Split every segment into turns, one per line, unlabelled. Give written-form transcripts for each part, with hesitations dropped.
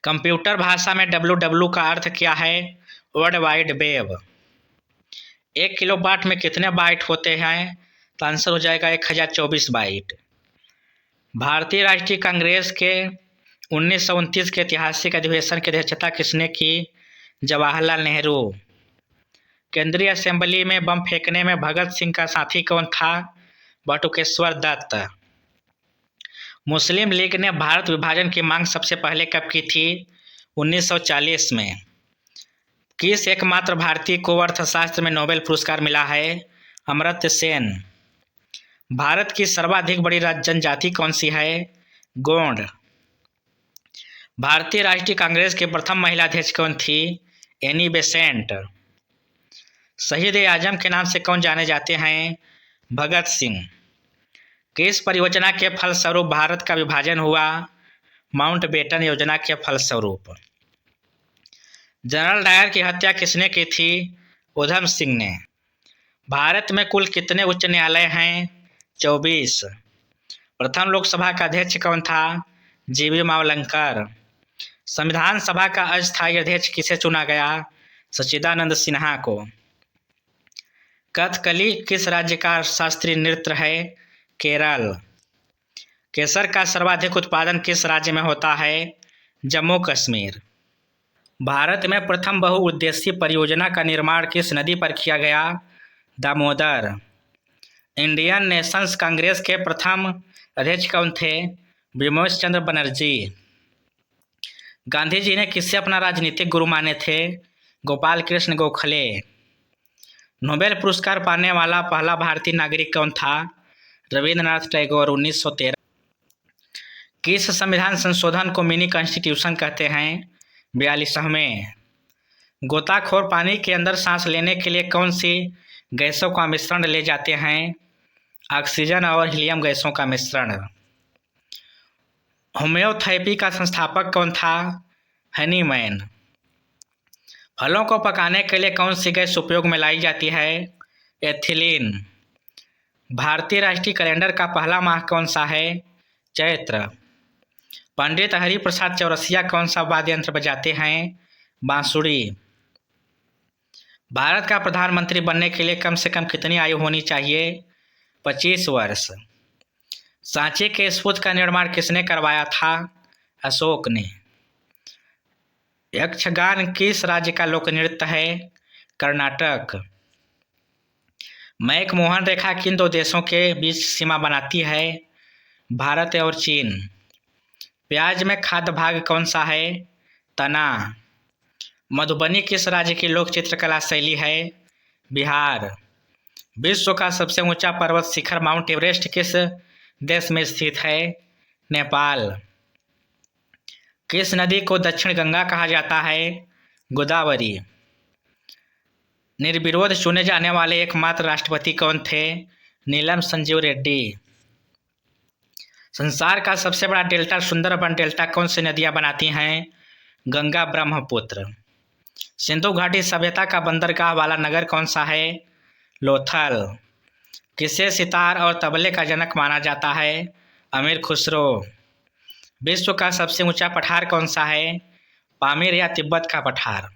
Computer भाषा में W का अर्थ क्या है? World wide web. 1 किलोबाइट में कितने बाइट होते हैं? तो आंसर हो जाएगा 1024 बाइट। भारतीय राष्ट्रीय कांग्रेस के 1929 के ऐतिहासिक अधिवेशन की अध्यक्षता किसने की? जवाहरलाल नेहरू। केंद्रीय असेंबली में बम फेंकने में भगत सिंह का साथी कौन था? बटुकेश्वर दत्त। मुस्लिम लीग ने भारत विभाजन की मांग सबसे पहले कब की थी? 1940 में। किस एकमात्र भारतीय को अर्थशास्त्र में नोबेल पुरस्कार मिला है? अमर्त्य सेन। भारत की सर्वाधिक बड़ी जनजाति कौन सी है? गोंड। भारतीय राष्ट्रीय कांग्रेस की प्रथम महिला अध्यक्ष कौन थी? Annie Besant. शहीद ए आजम के नाम से कौन जाने जाते हैं? भगत सिंह। किस परियोजना के फलस्वरूप भारत का विभाजन हुआ? माउंटबेटन योजना के फलस्वरूप। जनरल डायर की हत्या किसने की थी? उधम सिंह ने। भारत में कुल कितने उच्च न्यायालय हैं? 24। प्रथम लोकसभा का अध्यक्ष कौन था? जीवी मावलंकर। संविधान सभा का अस्थायी अध्यक्ष किसे चुना गया? सच्चिदानंद सिन्हा को। कथकली किस राज्य का शास्त्रीय नृत्य है? केरल। केसर का सर्वाधिक उत्पादन किस राज्य में होता है? जम्मू कश्मीर। भारत में प्रथम बहुउद्देशीय परियोजना का निर्माण किस नदी पर किया गया? दामोदर। इंडियन नेशंस कांग्रेस के प्रथम अध्यक्ष कौन थे? बिमोश चंद्र बनर्जी। गांधी जी ने किससे अपना राजनीतिक गुरु माने थे? गोपाल कृष्ण गोखले। नोबेल पुरस्कार पाने वाला पहला भारतीय नागरिक कौन था? रविंद्रनाथ टैगोर। 1913। किस संविधान संशोधन को मिनी कॉन्स्टिट्यूशन कहते हैं? 42वें। गोताखोर पानी के अंदर सांस लेने के लिए कौन सी गैसों का मिश्रण ले जाते हैं? ऑक्सीजन और हीलियम गैसों का मिश्रण। होम्योपैथी का संस्थापक कौन था? हनीमैन। फलों को पकाने के लिए कौन सी गैस उपयोग में लाई जाती है? एथिलीन। भारतीय राष्ट्रीय कैलेंडर का पहला माह कौन सा है? चैत्र। पंडित हरिप्रसाद चौरसिया कौन सा वाद्य यंत्र बजाते हैं? बांसुरी। भारत का प्रधानमंत्री बनने के लिए कम से कम कितनी आयु होनी चाहिए? 25 वर्ष। सांची के स्तूप का निर्माण किसने करवाया था? अशोक ने। यक्षगान किस राज्य का लोक नृत्य है? कर्नाटक। मैकमोहन रेखा किन दो देशों के बीच सीमा बनाती है? भारत और चीन। प्याज में खाद्य भाग कौन सा है? तना। मधुबनी किस राज्य की लोक चित्रकला शैली है? बिहार। विश्व का सबसे ऊंचा पर्वत शिखर माउंट एवरेस्ट किस देश में स्थित है? नेपाल। किस नदी को दक्षिण गंगा कहा जाता है? गोदावरी। निर्विरोध चुने जाने वाले एकमात्र राष्ट्रपति कौन थे? नीलम संजीव रेड्डी। संसार का सबसे बड़ा डेल्टा सुंदरबन डेल्टा कौन सी नदियां बनाती हैं? गंगा ब्रह्मपुत्र। सिंधु घाटी सभ्यता का बंदरगाह वाला नगर कौन सा है? लोथल। किसे सितार और तबले का जनक माना जाता है? अमीर खुसरो। विश्व का सबसे ऊंचा पठार कौन सा है? पामीर या तिब्बत का पठार।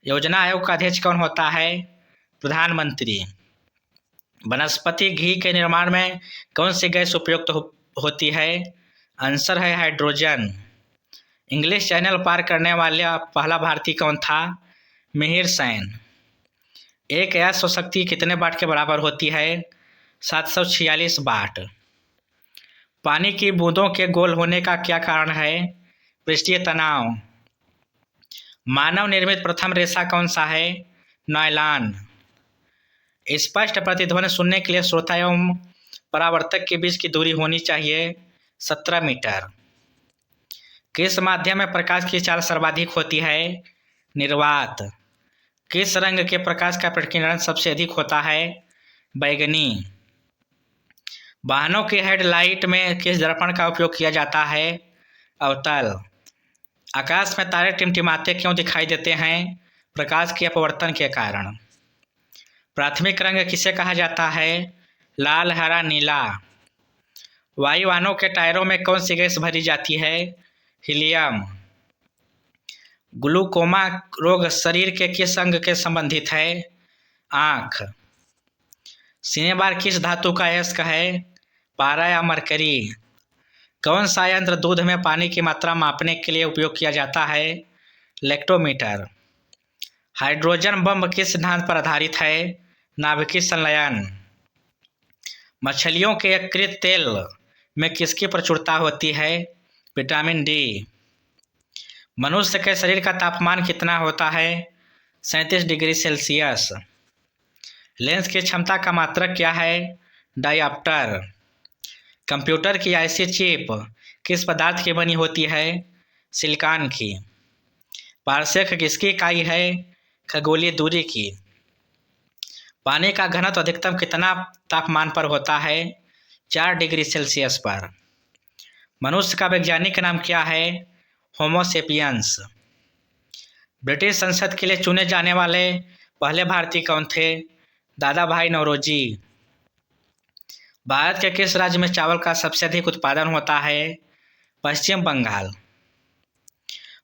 योजना आयोग का अध्यक्ष कौन होता है? प्रधानमंत्री। वनस्पति घी के निर्माण में कौन सी गैस उपयुक्त होती है? आंसर है हाइड्रोजन। इंग्लिश चैनल पार करने वाला पहला भारतीय कौन था? मिहिर सेन। एक अश्व शक्ति कितने वाट के बराबर होती है? 746 वाट। पानी की बूंदों के गोल होने का क्या कारण है? पृष्ठीय तनाव। मानव निर्मित प्रथम रेशा कौन सा है? नायलॉन। स्पष्ट प्रतिध्वनि सुनने के लिए श्रोता एवं परावर्तक के बीच की दूरी होनी चाहिए 17 मीटर। किस माध्यम में प्रकाश की चाल सर्वाधिक होती है? निर्वात। किस रंग के प्रकाश का प्रकीर्णन सबसे अधिक होता है? बैगनी। वाहनों के हेडलाइट में किस दर्पण का उपयोग किया जाता है? अवतल। आकाश में तारे टिमटिमाते क्यों दिखाई देते हैं? प्रकाश के अपवर्तन के कारण। प्राथमिक रंग किसे कहा जाता है? लाल, हरा, नीला। वायुयानों के टायरों में कौन सी गैस भरी जाती है? हीलियम। ग्लूकोमा रोग शरीर के किस अंग के संबंधित है? आँख। सीने बार किस धातु का अयस्क है? पारा या मरकरी। कौन सा यंत्र दूध में पानी की मात्रा मापने के लिए उपयोग किया जाता है? लैक्टोमीटर। हाइड्रोजन बम किस सिद्धांत पर आधारित है? नाभिकीय संलयन। मछलियों के यकृत तेल में किसकी प्रचुरता होती है? Vitamin D. मनुष्य के शरीर का तापमान कितना होता है? 37 डिग्री सेल्सियस। लेंस की क्षमता का मात्रक क्या है? डायऑप्टर। कंप्यूटर की ऐसी चिप किस पदार्थ की बनी होती है? सिलिकॉन की। पारसेक किसकी इकाई है? खगोलीय दूरी की। पानी का घनत्व अधिकतम कितना तापमान पर होता है? 4 डिग्री सेल्सियस पर। मनुष्य का वैज्ञानिक नाम क्या है? होमोसेपियंस। ब्रिटिश संसद के लिए चुने जाने वाले पहले भारतीय कौन थे? दादा भाई नौरोजी। भारत के किस राज्य में चावल का सबसे अधिक उत्पादन होता है? पश्चिम बंगाल।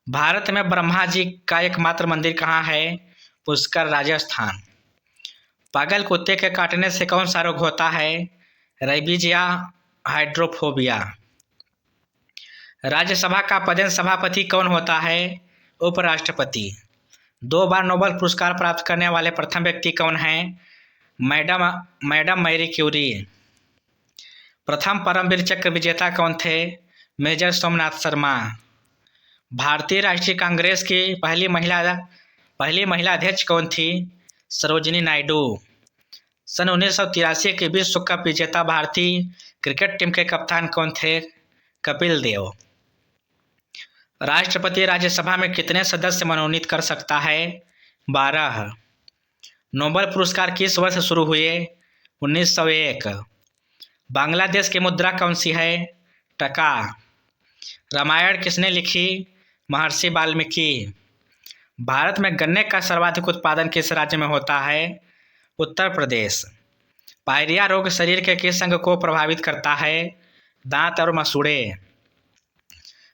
भारत में ब्रह्मा जी का एकमात्र मंदिर कहाँ है? पुष्कर, राजस्थान। पागल कुत्ते के काटने से कौन सा रोग होता है? रेबीज या हाइड्रोफोबिया। राज्यसभा का पदेन सभापति कौन होता है? उपराष्ट्रपति। 2 बार नोबेल पुरस्कार प्राप्त करने वाले प्रथम व्यक्ति कौन हैं? Madam Marie Curie. प्रथम परमवीर चक्र विजेता कौन थे? मेजर सोमनाथ शर्मा। भारतीय राष्ट्रीय कांग्रेस की पहली महिला अध्यक्ष कौन थी? सरोजिनी नायडू। सन 1983 के विश्व कप विजेता भारतीय क्रिकेट टीम के कप्तान कौन थे? कपिल देव। राष्ट्रपति राज्यसभा में कितने सदस्य मनोनीत कर सकता है? 12। नोबेल पुरस्कार किस वर्ष शुरू हुए? 1901। बांग्लादेश की मुद्रा कौन सी है? टका। रामायण किसने लिखी? महर्षि वाल्मीकि। भारत में गन्ने का सर्वाधिक उत्पादन किस राज्य में होता है? उत्तर प्रदेश। पायरिया रोग शरीर के किस अंग को प्रभावित करता है? दांत और मसूड़े।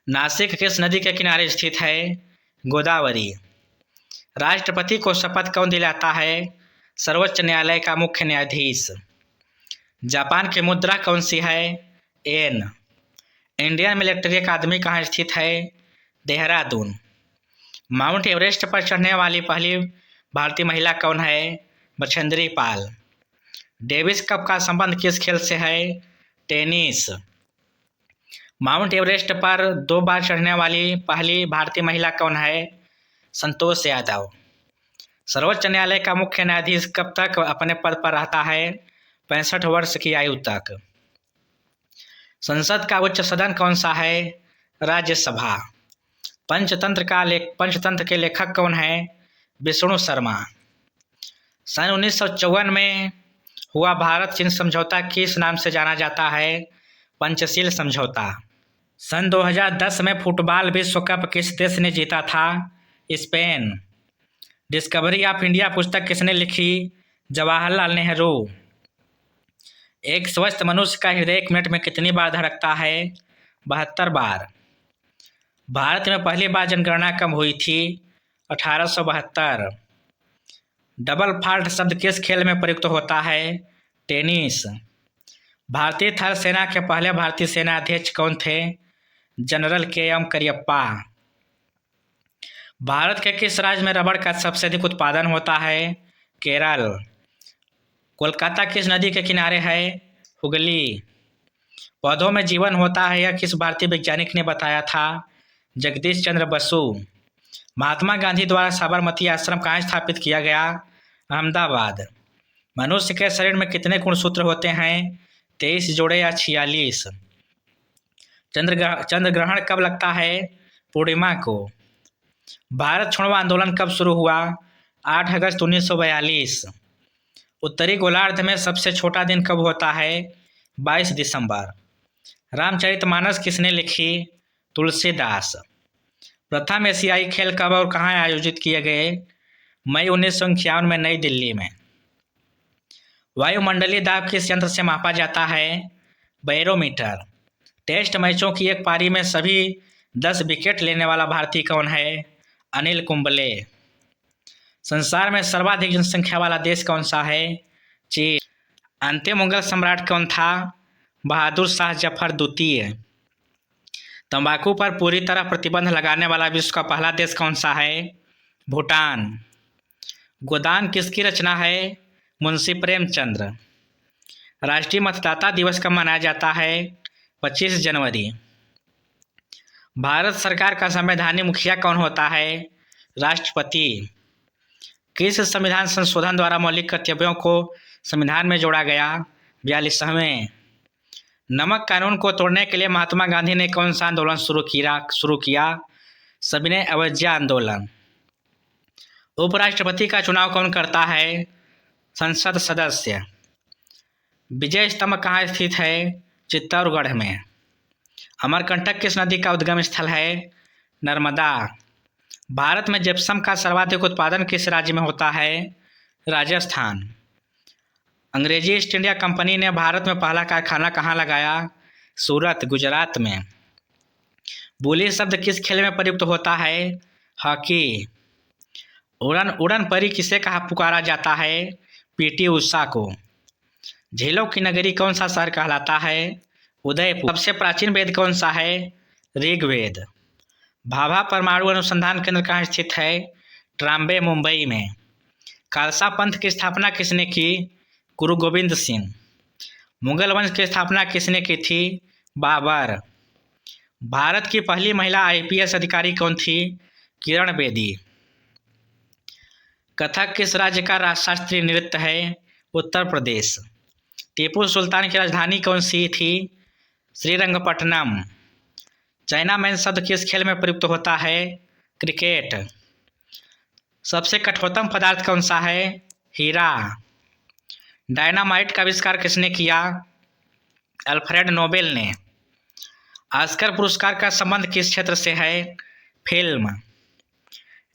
नासिक किस नदी के किनारे स्थित है? गोदावरी। राष्ट्रपति को शपथ कौन दिलाता है? सर्वोच्च न्यायालय का मुख्य न्यायाधीश। जापान की मुद्रा कौन सी है? येन। इंडियन मिलिट्री अकादमी कहाँ स्थित है? देहरादून। माउंट एवरेस्ट पर चढ़ने वाली पहली भारतीय महिला कौन है? बछेंद्री पाल। डेविस कप का संबंध किस खेल से है? टेनिस। माउंट एवरेस्ट पर 2 बार चढ़ने वाली पहली भारतीय महिला कौन है? संतोष यादव। सर्वोच्च न्यायालय का मुख्य न्यायाधीश कब तक अपने पद पर रहता है? 65 वर्ष की आयु तक। संसद का उच्च सदन कौन सा है? राज्यसभा। पंचतंत्र के लेखक कौन है? विष्णु शर्मा। सन 1954 में हुआ भारत चीन समझौता किस नाम से जाना जाता है? पंचशील समझौता। सन 2010 में फुटबॉल विश्व कप किस देश ने जीता था? स्पेन। डिस्कवरी ऑफ इंडिया पुस्तक किसने लिखी? जवाहरलाल नेहरू। एक स्वस्थ मनुष्य का हृदय 1 मिनट में कितनी बार धड़कता है? 72 बार। भारत में पहली बार जनगणना कब हुई थी? 1872। डबल फॉल्ट शब्द किस खेल में प्रयुक्त होता है? टेनिस। भारतीय थल सेना के पहले भारतीय सेना अध्यक्ष कौन थे? General KM Cariappa. भारत के किस राज्य में रबड़ का सबसे अधिक उत्पादन होता है? केरल। कोलकाता किस नदी के किनारे है? हुगली। पौधों में जीवन होता है, यह किस भारतीय वैज्ञानिक ने बताया था? जगदीश चंद्र बसु। महात्मा गांधी द्वारा साबरमती आश्रम कहाँ स्थापित किया गया? अहमदाबाद। मनुष्य के शरीर में कितने गुणसूत्र होते हैं? 23 जोड़े या 46। चंद्र ग्रहण कब लगता है? पूर्णिमा को। भारत छोड़ो आंदोलन कब शुरू हुआ? 8 अगस्त 1942। उत्तरी गोलार्ध में सबसे छोटा दिन कब होता है? 22 दिसंबर। रामचरितमानस किसने लिखी? तुलसीदास। प्रथम एशियाई खेल कब और कहाँ आयोजित किए गए? मई 1951 में नई दिल्ली में। वायुमंडलीय दाब किस यंत्र से मापा जाता है? बैरोमीटर। टेस्ट मैचों की एक पारी में सभी 10 विकेट लेने वाला भारतीय कौन है? अनिल कुंबले। संसार में सर्वाधिक जनसंख्या वाला देश कौन सा है? चीन। अंतिम मुगल सम्राट कौन था? बहादुर शाह जफर द्वितीय। तंबाकू पर पूरी तरह प्रतिबंध लगाने वाला विश्व का पहला देश कौन सा है? भूटान। गोदान किसकी रचना है? मुंशी प्रेमचंद्र। राष्ट्रीय मतदाता दिवस कब मनाया जाता है? 25 जनवरी। भारत सरकार का संवैधानिक मुखिया कौन होता है? राष्ट्रपति। किस संविधान संशोधन द्वारा मौलिक कर्तव्यों को संविधान में जोड़ा गया? 42वें। नमक कानून को तोड़ने के लिए महात्मा गांधी ने कौन सा आंदोलन शुरू किया? सविनय अवज्ञा आंदोलन। उपराष्ट्रपति का चुनाव कौन करता है? संसद सदस्य। विजय स्तंभ कहाँ स्थित है? चित्तौड़गढ़ में। अमरकंटक किस नदी का उद्गम स्थल है? नर्मदा। भारत में जिप्सम का सर्वाधिक उत्पादन किस राज्य में होता है? राजस्थान। अंग्रेजी ईस्ट इंडिया कंपनी ने भारत में पहला कारखाना कहाँ लगाया? सूरत, गुजरात में। बुली शब्द किस खेल में प्रयुक्त होता है? हॉकी। उड़न परी किसे कहा पुकारा जाता है? पीटी उषा को। झीलों की नगरी कौन सा शहर कहलाता है? उदयपुर। सबसे प्राचीन वेद कौन सा है? ऋग्वेद। भाभा परमाणु अनुसंधान केंद्र कहाँ स्थित है? ट्राम्बे, मुंबई में। खालसा पंथ की स्थापना किसने की? गुरु गोविंद सिंह। मुगल वंश की स्थापना किसने की थी? बाबर। भारत की पहली महिला आईपीएस अधिकारी कौन थी? किरण बेदी। कथक किस राज्य का शास्त्रीय नृत्य है? उत्तर प्रदेश। टीपू सुल्तान की राजधानी कौन सी थी? श्रीरंगपट्टनम। चाइना मैन शब्द किस खेल में प्रयुक्त होता है? क्रिकेट। सबसे कठोरतम पदार्थ कौन सा है? हीरा। डायनामाइट का आविष्कार किसने किया? अल्फ्रेड नोबेल ने। ऑस्कर पुरस्कार का संबंध किस क्षेत्र से है? फिल्म।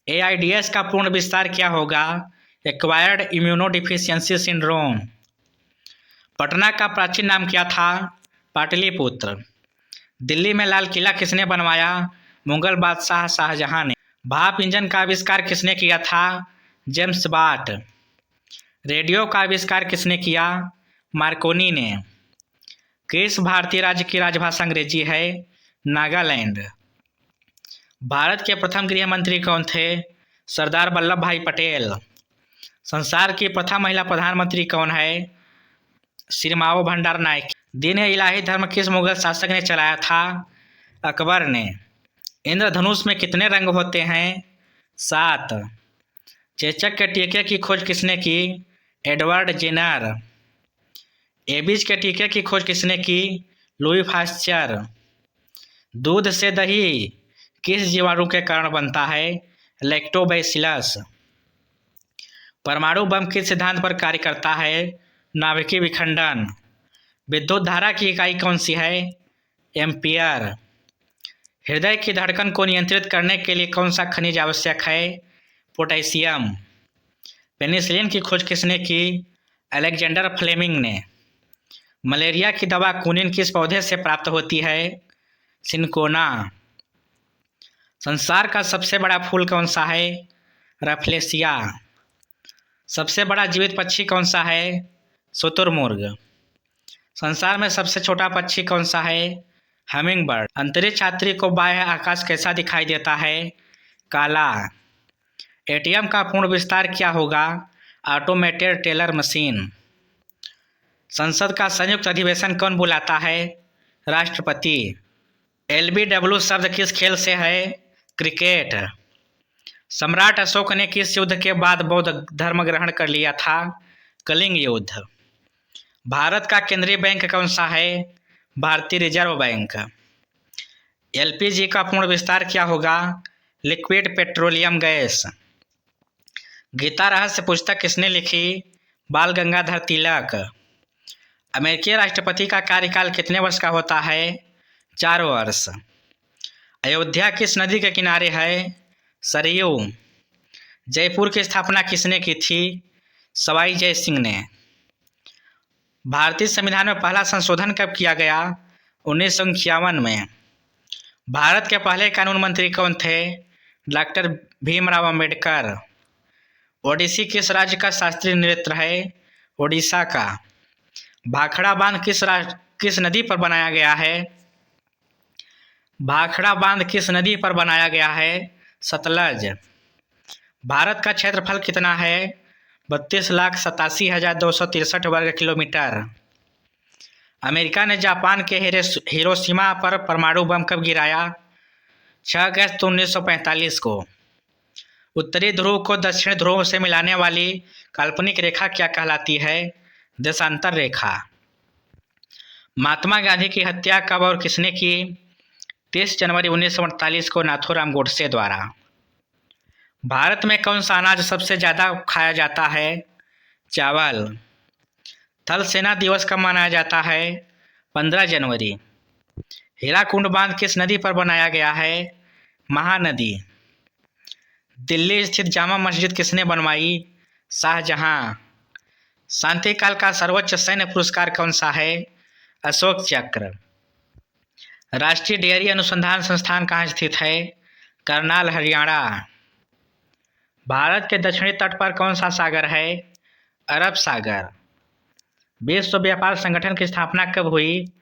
एआईडीएस का पूर्ण विस्तार क्या होगा? Acquired immunodeficiency syndrome. पटना का प्राचीन नाम क्या था? पाटलिपुत्र। दिल्ली में लाल किला किसने बनवाया? मुगल बादशाह शाहजहां ने। भाप इंजन का आविष्कार किसने किया था? James Watt. रेडियो का आविष्कार किसने किया? मार्कोनी ने। किस भारतीय राज्य की राजभाषा अंग्रेजी है? नागालैंड। भारत के प्रथम गृह मंत्री कौन थे? सरदार वल्लभ भाई पटेल। संसार की प्रथम महिला प्रधानमंत्री कौन है? सिरमाओ भंडार नायक। दीन इलाही धर्म किस मुगल शासक ने चलाया था? अकबर ने। इंद्रधनुष में कितने रंग होते हैं? 7। चेचक के टीके की खोज किसने की? Edward Jenner. एबीज के टीके की खोज किसने की? Louis Pasteur. दूध से दही किस जीवाणु के कारण बनता है? लैक्टोबैसिलस। परमाणु बम किस सिद्धांत पर कार्य करता है? नाभिकीय विखंडन। विद्युत धारा की इकाई कौन सी है? एम्पियर। हृदय की धड़कन को नियंत्रित करने के लिए कौन सा खनिज आवश्यक है? पोटेशियम। पेनिसिलिन की खोज किसने की? अलेक्जेंडर फ्लेमिंग ने। मलेरिया की दवा कुनिन किस पौधे से प्राप्त होती है? सिनकोना। संसार का सबसे बड़ा फूल कौन सा है? रफ्लेसिया। सबसे बड़ा जीवित पक्षी कौन सा है? शुतुरमुर्ग। संसार में सबसे छोटा पक्षी कौन सा है? Humming bird. अंतरिक्ष यात्री को बाह्य आकाश कैसा दिखाई देता है? काला। एटीएम का पूर्ण विस्तार क्या होगा? Automated teller machine. संसद का संयुक्त अधिवेशन कौन बुलाता है? राष्ट्रपति। एलबीडब्ल्यू शब्द किस खेल से है? क्रिकेट। सम्राट अशोक ने किस युद्ध के बाद बौद्ध धर्म ग्रहण कर लिया था? कलिंग युद्ध। भारत का केंद्रीय बैंक कौन सा है? भारतीय रिजर्व बैंक। एलपीजी का पूर्ण विस्तार क्या होगा? Liquid petroleum gas. गीता रहस्य पुस्तक किसने लिखी? बाल गंगाधर तिलक। अमेरिकी राष्ट्रपति का कार्यकाल कितने वर्ष का होता है? 4 वर्ष। अयोध्या किस नदी के किनारे है? सरयू। जयपुर की स्थापना किसने की थी? सवाई जय सिंह ने। भारतीय संविधान में पहला संशोधन कब किया गया? 1951 में। भारत के पहले कानून मंत्री कौन थे? डॉक्टर भीमराव अंबेडकर। ओडिसी किस राज्य का शास्त्रीय नृत्य है? ओडिशा का। भाखड़ा बांध किस नदी पर बनाया गया है? भाखड़ा बांध किस नदी पर बनाया गया है? सतलज। भारत का क्षेत्रफल कितना है? 32,87,263 वर्ग किलोमीटर। अमेरिका ने जापान के हिरोशिमा पर परमाणु बम कब गिराया? 6 अगस्त 1945 को। उत्तरी ध्रुव को दक्षिण ध्रुव से मिलाने वाली काल्पनिक रेखा क्या कहलाती है? देशांतर रेखा। महात्मा गांधी की हत्या कब और किसने की? 30 जनवरी 1948 को नाथूराम गोडसे द्वारा। भारत में कौन सा अनाज सबसे ज़्यादा खाया जाता है? चावल। थल सेना दिवस कब मनाया जाता है? 15 जनवरी। हीराकुंड बांध किस नदी पर बनाया गया है? महानदी। दिल्ली स्थित जामा मस्जिद किसने बनवाई? शाहजहां। शांति काल का सर्वोच्च सैन्य पुरस्कार कौन सा है? अशोक चक्र। राष्ट्रीय डेयरी अनुसंधान संस्थान कहाँ स्थित है? करनाल, हरियाणा। भारत के दक्षिणी तट पर कौन सा सागर है? अरब सागर। विश्व व्यापार संगठन की स्थापना कब हुई?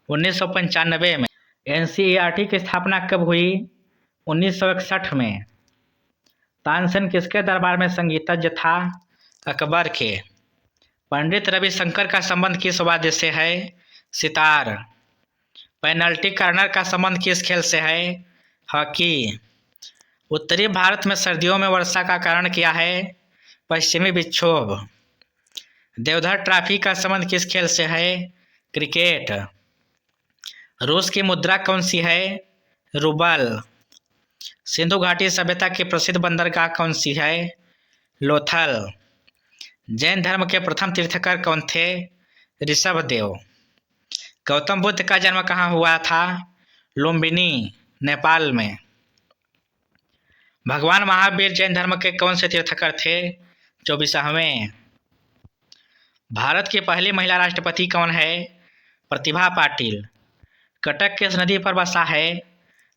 1995 में। एनसीईआरटी की स्थापना कब हुई? 1961 में। तानसेन किसके दरबार में संगीतज्ञ था? अकबर के। पंडित रविशंकर का संबंध किस वाद्य से है? सितार। पेनल्टी कॉर्नर का संबंध किस खेल से है? हॉकी। उत्तरी भारत में सर्दियों में वर्षा का कारण क्या है? पश्चिमी विक्षोभ। देवधर ट्रॉफी का संबंध किस खेल से है? क्रिकेट। रूस की मुद्रा कौन सी है? रूबल। सिंधु घाटी सभ्यता की प्रसिद्ध बंदरगाह कौन सी है? लोथल। जैन धर्म के प्रथम तीर्थकर कौन थे? ऋषभदेव। गौतम बुद्ध का जन्म कहाँ हुआ था? लुम्बिनी, नेपाल में। भगवान महावीर जैन धर्म के कौन से तीर्थकर थे? 24वें। भारत की पहली महिला राष्ट्रपति कौन है? प्रतिभा पाटिल। कटक किस नदी पर बसा है?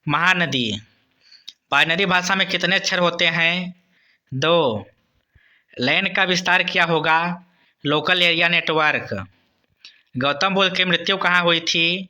महानदी। बाइनरी भाषा में कितने अक्षर होते हैं? 2। लैन का विस्तार क्या होगा? Local area network. Gautam Buddha की मृत्यु कहाँ हुई थी?